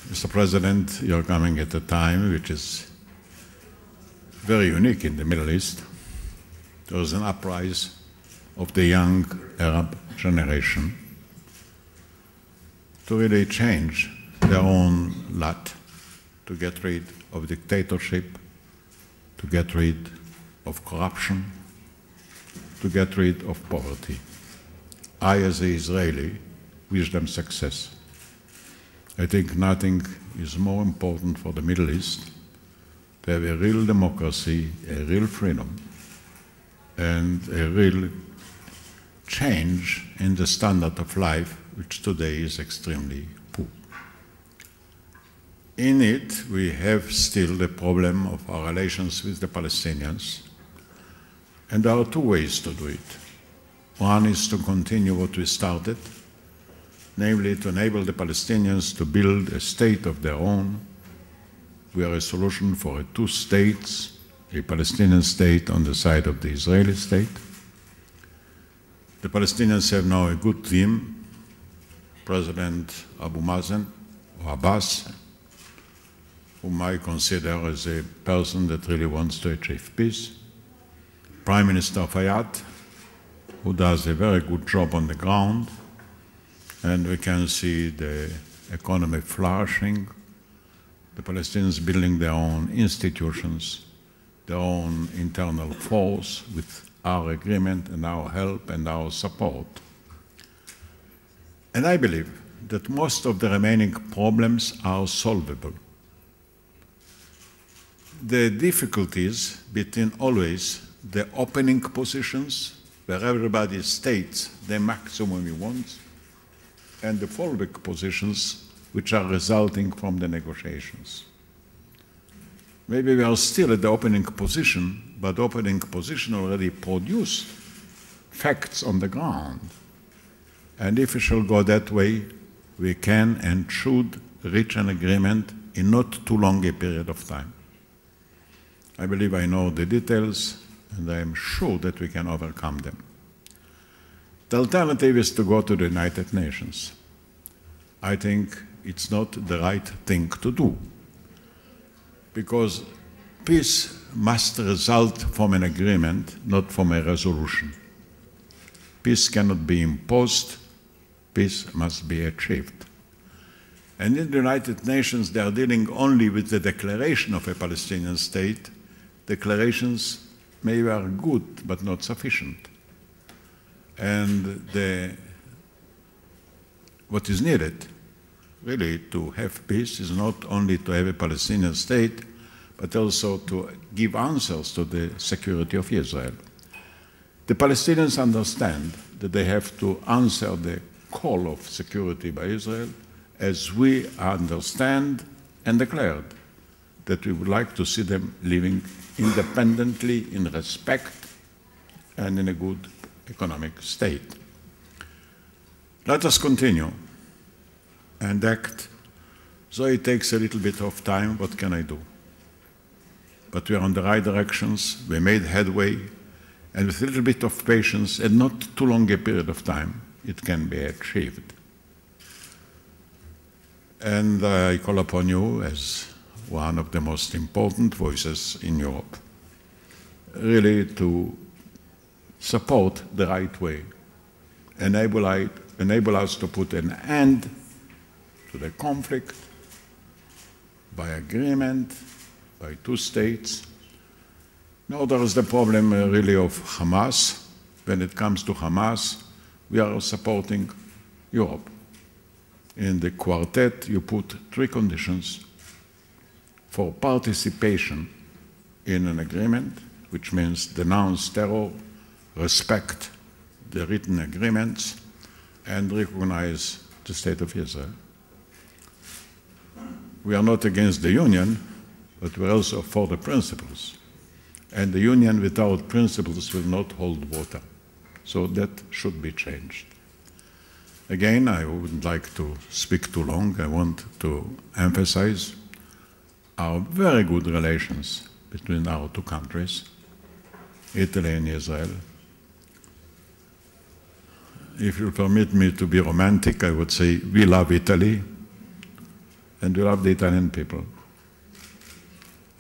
Mr. President, you're coming at a time which is very unique in the Middle East. There is an uprising of the young Arab generation to really change their own lot, to get rid of dictatorship, to get rid of corruption, to get rid of poverty. I, as an Israeli, wish them success. I think nothing is more important for the Middle East to have a real democracy, a real freedom, and a real change in the standard of life, which today is extremely poor. In it, we have still the problem of our relations with the Palestinians, and there are two ways to do it. One is to continue what we started, namely to enable the Palestinians to build a state of their own. We are a solution for two states, a Palestinian state on the side of the Israeli state. The Palestinians have now a good team, President Abu Mazen, or Abbas, whom I consider as a person that really wants to achieve peace. Prime Minister Fayyad, who does a very good job on the ground, and we can see the economy flourishing, the Palestinians building their own institutions, their own internal force with our agreement and our help and our support. And I believe that most of the remaining problems are solvable. The difficulties between always the opening positions, where everybody states the maximum he wants, and the fallback positions which are resulting from the negotiations. Maybe we are still at the opening position, but the opening position already produced facts on the ground. And if we shall go that way, we can and should reach an agreement in not too long a period of time. I believe I know the details, and I am sure that we can overcome them. The alternative is to go to the United Nations. I think it's not the right thing to do, because peace must result from an agreement, not from a resolution. Peace cannot be imposed, peace must be achieved. And in the United Nations, they are dealing only with the declaration of a Palestinian state. Declarations maybe are good, but not sufficient. And what is needed, really, to have peace is not only to have a Palestinian state, but also to give answers to the security of Israel. The Palestinians understand that they have to answer the call of security by Israel, as we understand and declared that we would like to see them living independently, in respect, and in a good economic state. Let us continue and act. So it takes a little bit of time, what can I do? But we are on the right directions, we made headway, and with a little bit of patience and not too long a period of time, it can be achieved. And I call upon you as one of the most important voices in Europe, really to support the right way, enable us to put an end to the conflict by agreement, by two states. Now there is the problem really of Hamas. When it comes to Hamas, we are supporting Europe. In the quartet, you put three conditions for participation in an agreement, which means denounce terror, respect the written agreements, and recognize the State of Israel. We are not against the Union, but we're also for the principles. And the Union without principles will not hold water. So that should be changed. Again, I wouldn't like to speak too long. I want to emphasize our very good relations between our two countries, Italy and Israel. If you permit me to be romantic, I would say we love Italy, and we love the Italian people.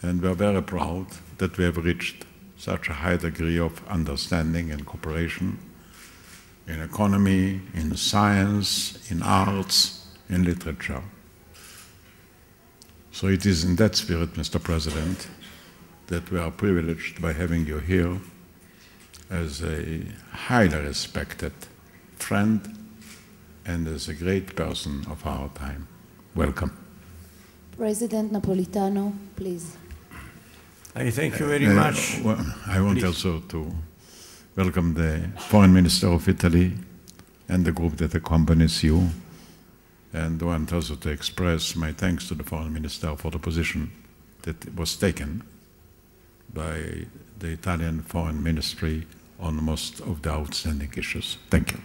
And we are very proud that we have reached such a high degree of understanding and cooperation in economy, in science, in arts, in literature. So it is in that spirit, Mr. President, that we are privileged by having you here as a highly respected friend and as a great person of our time. Welcome. President Napolitano, please. I thank you very much. Well, I want also to welcome the Foreign Minister of Italy and the group that accompanies you, and want also to express my thanks to the Foreign Minister for the position that was taken by the Italian Foreign Ministry on most of the outstanding issues. Thank you.